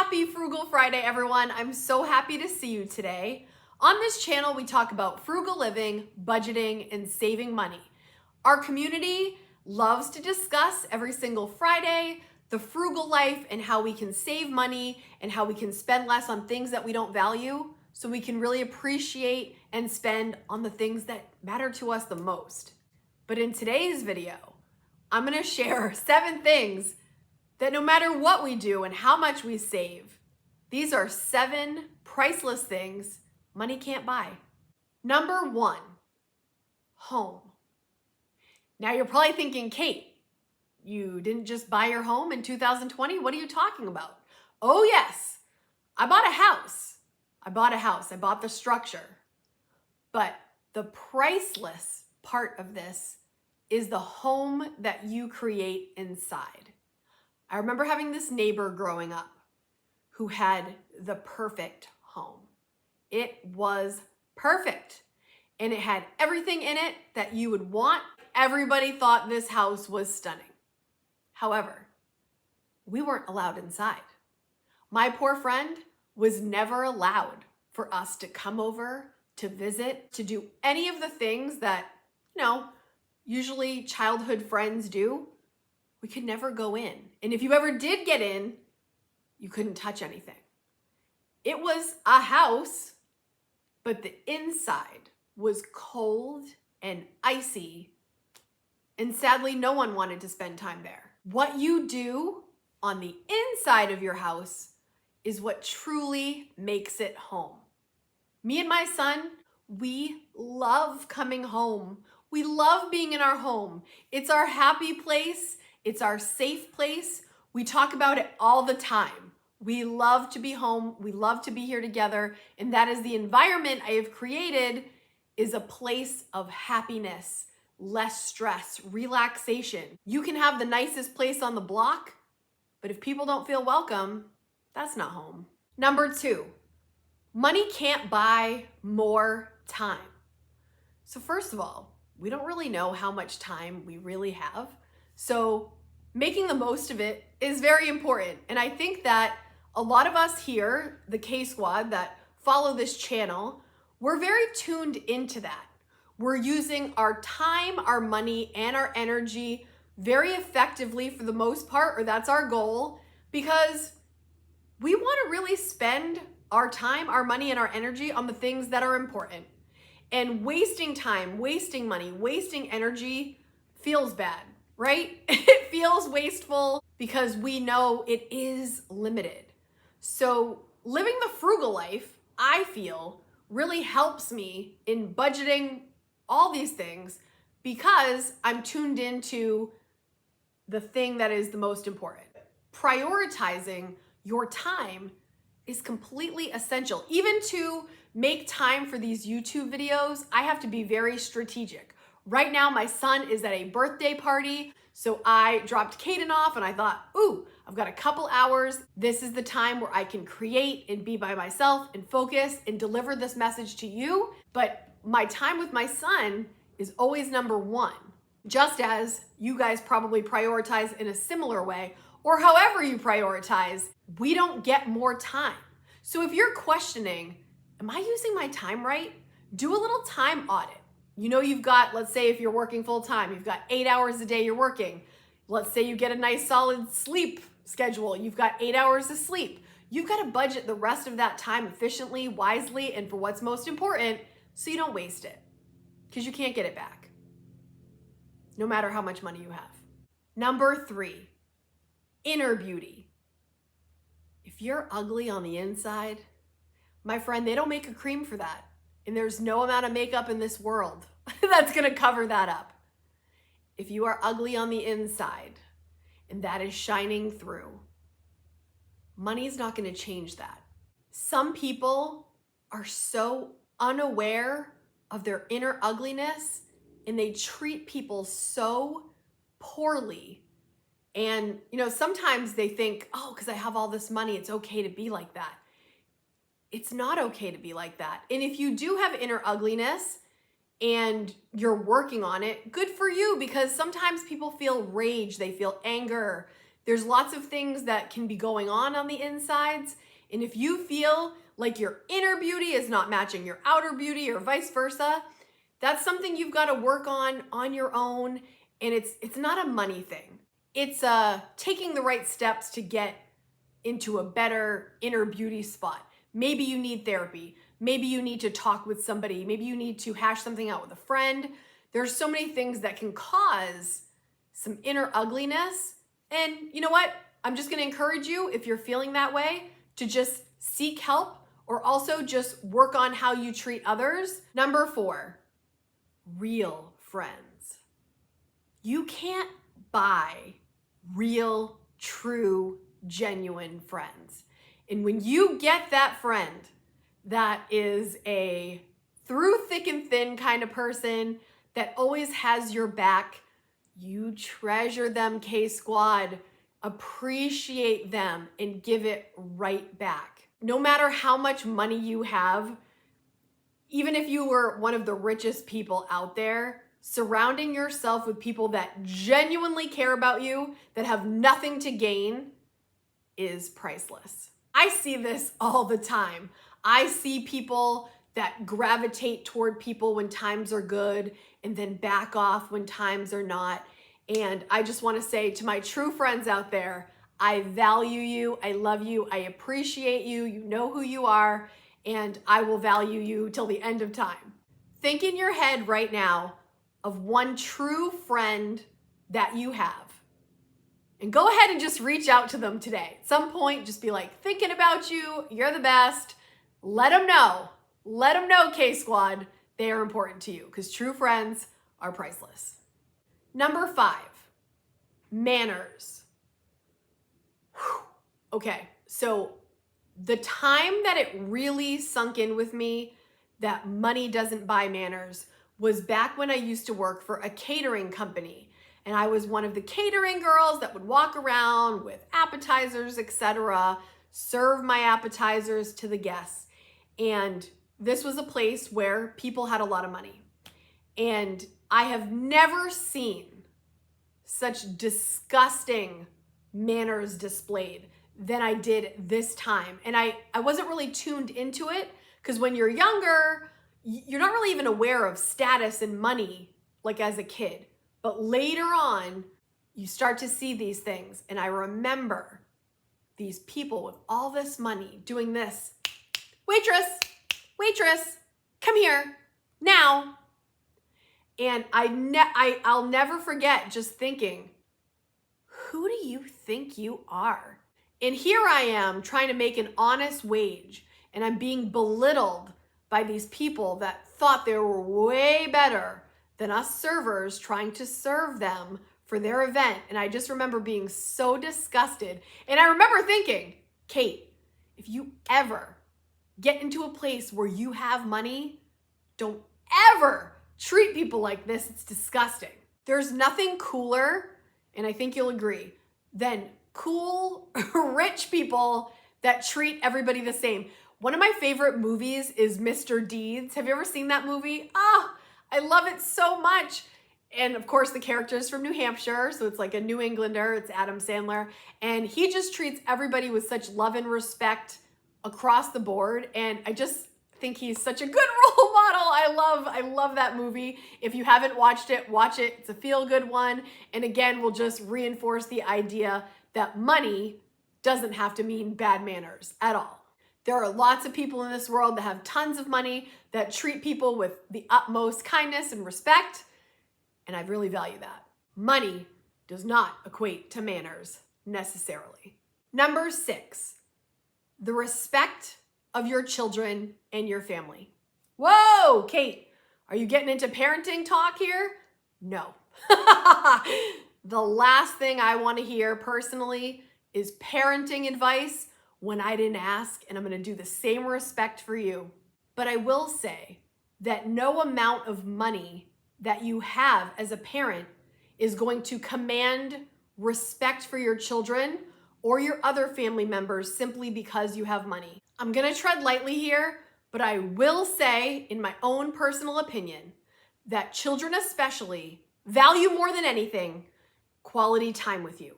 Happy Frugal Friday, everyone. I'm so happy to see you today. On this channel, we talk about frugal living, budgeting, and saving money. Our community loves to discuss every single Friday the frugal life and how we can save money and how we can spend less on things that we don't value so we can really appreciate and spend on the things that matter to us the most. But in today's video, I'm gonna share 7 things that no matter what we do and how much we save, these are 7 priceless things money can't buy. Number 1, home. Now you're probably thinking, Kate, you didn't just buy your home in 2020? What are you talking about? Oh yes, I bought a house. I bought the structure. But the priceless part of this is the home that you create inside. I remember having this neighbor growing up who had the perfect home. It was perfect, and it had everything in it that you would want. Everybody thought this house was stunning. However, we weren't allowed inside. My poor friend was never allowed for us to come over, to visit, to do any of the things that, usually childhood friends do. We could never go in. And if you ever did get in, you couldn't touch anything. It was a house, but the inside was cold and icy. And sadly, no one wanted to spend time there. What you do on the inside of your house is what truly makes it home. Me and my son, we love coming home. We love being in our home. It's our happy place. It's our safe place. We talk about it all the time. We love to be home. We love to be here together. And that is the environment I have created, is a place of happiness, less stress, relaxation. You can have the nicest place on the block, but if people don't feel welcome, that's not home. Number 2, money can't buy more time. So first of all, we don't really know how much time we really have. So making the most of it is very important. And I think that a lot of us here, the KSQUAD that follow this channel, we're very tuned into that. We're using our time, our money, and our energy very effectively for the most part, or that's our goal, because we want to really spend our time, our money, and our energy on the things that are important. And wasting time, wasting money, wasting energy feels bad, right? It feels wasteful because we know it is limited. So living the frugal life, I feel, really helps me in budgeting all these things because I'm tuned into the thing that is the most important. Prioritizing your time is completely essential. Even to make time for these YouTube videos, I have to be very strategic. Right now, my son is at a birthday party, so I dropped Kaden off and I thought, ooh, I've got a couple hours. This is the time where I can create and be by myself and focus and deliver this message to you. But my time with my son is always number 1, just as you guys probably prioritize in a similar way, or however you prioritize. We don't get more time. So if you're questioning, am I using my time right? Do a little time audit. You've got, let's say if you're working full time, you've got 8 hours a day you're working. Let's say you get a nice solid sleep schedule. You've got 8 hours of sleep. You've got to budget the rest of that time efficiently, wisely, and for what's most important so you don't waste it, because you can't get it back, no matter how much money you have. Number 3, inner beauty. If you're ugly on the inside, my friend, they don't make a cream for that. And there's no amount of makeup in this world that's gonna cover that up. If you are ugly on the inside and that is shining through, money's not gonna change that. Some people are so unaware of their inner ugliness and they treat people so poorly. And, sometimes they think, oh, because I have all this money, it's okay to be like that. It's not okay to be like that. And if you do have inner ugliness and you're working on it, good for you, because sometimes people feel rage, they feel anger, There's lots of things that can be going on the insides. And if you feel like your inner beauty is not matching your outer beauty or vice versa, that's something you've got to work on your own. And it's not a money thing. It's taking the right steps to get into a better inner beauty spot. Maybe you need therapy. Maybe you need to talk with somebody. Maybe you need to hash something out with a friend. There's so many things that can cause some inner ugliness. And you know what? I'm just going to encourage you, if you're feeling that way, to just seek help or also just work on how you treat others. Number 4, real friends. You can't buy real, true, genuine friends. And when you get that friend that is a through thick and thin kind of person that always has your back, you treasure them, KSQUAD. Appreciate them and give it right back. No matter how much money you have, even if you were one of the richest people out there, surrounding yourself with people that genuinely care about you, that have nothing to gain, is priceless. I see this all the time. I see people that gravitate toward people when times are good and then back off when times are not. And I just want to say to my true friends out there, I value you, I love you, I appreciate you, you know who you are, and I will value you till the end of time. Think in your head right now of one true friend that you have. And go ahead and just reach out to them today. At some point, just be like, thinking about you, you're the best. Let them know, KSQUAD, they are important to you because true friends are priceless. Number 5, manners. Whew. Okay, so the time that it really sunk in with me that money doesn't buy manners was back when I used to work for a catering company. And I was one of the catering girls that would walk around with appetizers, etc., serve my appetizers to the guests. And this was a place where people had a lot of money. And I have never seen such disgusting manners displayed than I did this time. And I wasn't really tuned into it because when you're younger, you're not really even aware of status and money like as a kid. But later on, you start to see these things. And I remember these people with all this money doing this. Waitress, come here now. And I'll never forget just thinking, who do you think you are? And here I am trying to make an honest wage, and I'm being belittled by these people that thought they were way better than us servers trying to serve them for their event. And I just remember being so disgusted. And I remember thinking, Kate, if you ever get into a place where you have money, don't ever treat people like this. It's disgusting. There's nothing cooler, and I think you'll agree, than cool, rich people that treat everybody the same. One of my favorite movies is Mr. Deeds. Have you ever seen that movie? I love it so much. And of course, the character is from New Hampshire, so it's like a New Englander. It's Adam Sandler. And he just treats everybody with such love and respect across the board. And I just think he's such a good role model. I love that movie. If you haven't watched it, watch it. It's a feel-good one. And again, we'll just reinforce the idea that money doesn't have to mean bad manners at all. There are lots of people in this world that have tons of money that treat people with the utmost kindness and respect, and I really value that. Money does not equate to manners necessarily. Number 6, the respect of your children and your family. Whoa, Kate, are you getting into parenting talk here? No. The last thing I want to hear personally is parenting advice when I didn't ask, and I'm going to do the same respect for you. But I will say that no amount of money that you have as a parent is going to command respect for your children or your other family members simply because you have money. I'm going to tread lightly here, but I will say, in my own personal opinion, that children especially value more than anything quality time with you.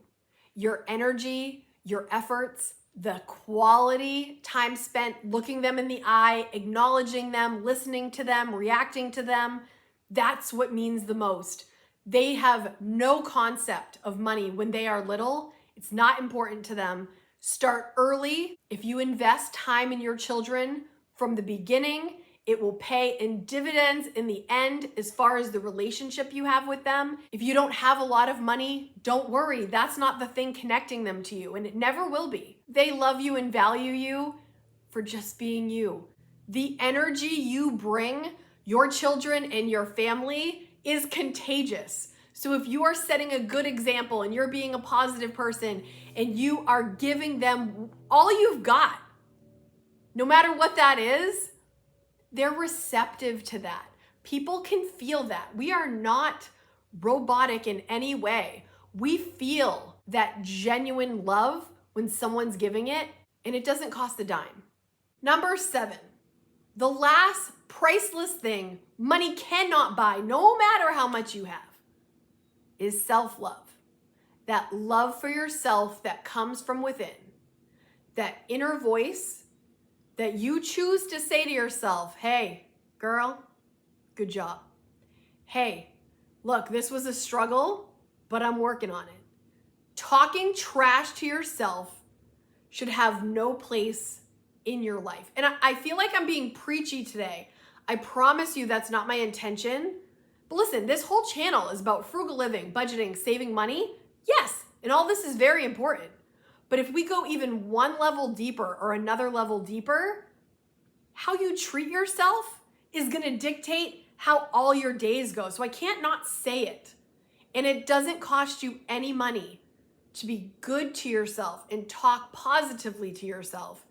your energy, your efforts, the quality time spent looking them in the eye, acknowledging them, listening to them, reacting to them, that's what means the most. They have no concept of money when they are little. It's not important to them. Start early. If you invest time in your children from the beginning, it will pay in dividends in the end as far as the relationship you have with them. If you don't have a lot of money, don't worry. That's not the thing connecting them to you, and it never will be. They love you and value you for just being you. The energy you bring your children and your family is contagious. So if you are setting a good example and you're being a positive person and you are giving them all you've got, no matter what that is, they're receptive to that. People can feel that. We are not robotic in any way. We feel that genuine love when someone's giving it, and it doesn't cost a dime. Number 7, the last priceless thing money cannot buy, no matter how much you have, is self-love. That love for yourself that comes from within, that inner voice that you choose to say to yourself, hey, girl, good job. Hey, look, this was a struggle, but I'm working on it. Talking trash to yourself should have no place in your life. And I feel like I'm being preachy today. I promise you that's not my intention. But listen, this whole channel is about frugal living, budgeting, saving money. Yes, and all this is very important. But if we go even one level deeper or another level deeper, how you treat yourself is gonna dictate how all your days go. So I can't not say it. And it doesn't cost you any money to be good to yourself and talk positively to yourself.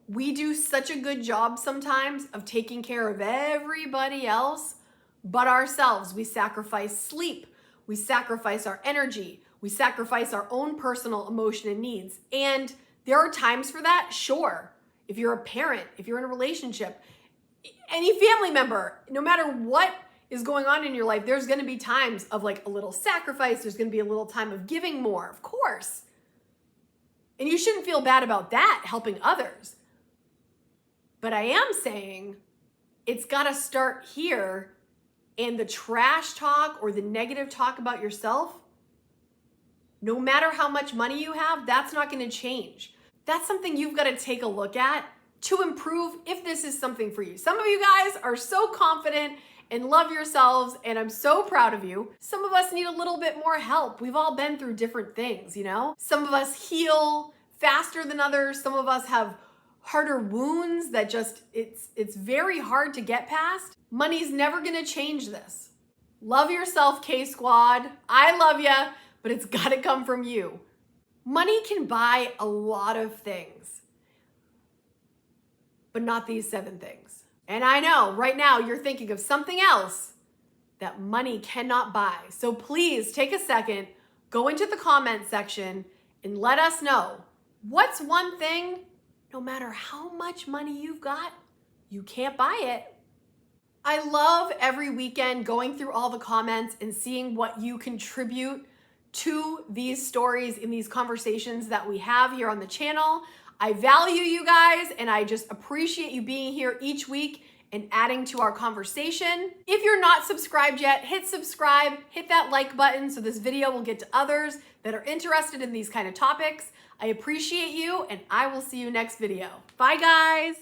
We do such a good job sometimes of taking care of everybody else but ourselves. We sacrifice sleep. We sacrifice our energy. We sacrifice our own personal emotion and needs. And there are times for that, sure. If you're a parent, if you're in a relationship, any family member, no matter what is going on in your life, there's gonna be times of like a little sacrifice. There's gonna be a little time of giving more, of course. And you shouldn't feel bad about that, helping others. But I am saying it's gotta start here, and the trash talk or the negative talk about yourself, no matter how much money you have, that's not gonna change. That's something you've gotta take a look at to improve if this is something for you. Some of you guys are so confident and love yourselves, and I'm so proud of you. Some of us need a little bit more help. We've all been through different things, you know? Some of us heal faster than others. Some of us have harder wounds that just, it's very hard to get past. Money's never gonna change this. Love yourself, KSQUAD. I love ya, but it's gotta come from you. Money can buy a lot of things, but not these 7 things. And I know right now you're thinking of something else that money cannot buy. So please take a second, go into the comment section and let us know what's one thing, no matter how much money you've got, you can't buy it. I love every weekend going through all the comments and seeing what you contribute to these stories in these conversations that we have here on the channel. I value you guys, and I just appreciate you being here each week and adding to our conversation. If you're not subscribed yet, hit subscribe, hit that like button so this video will get to others that are interested in these kind of topics. I appreciate you, and I will see you next video. Bye, guys.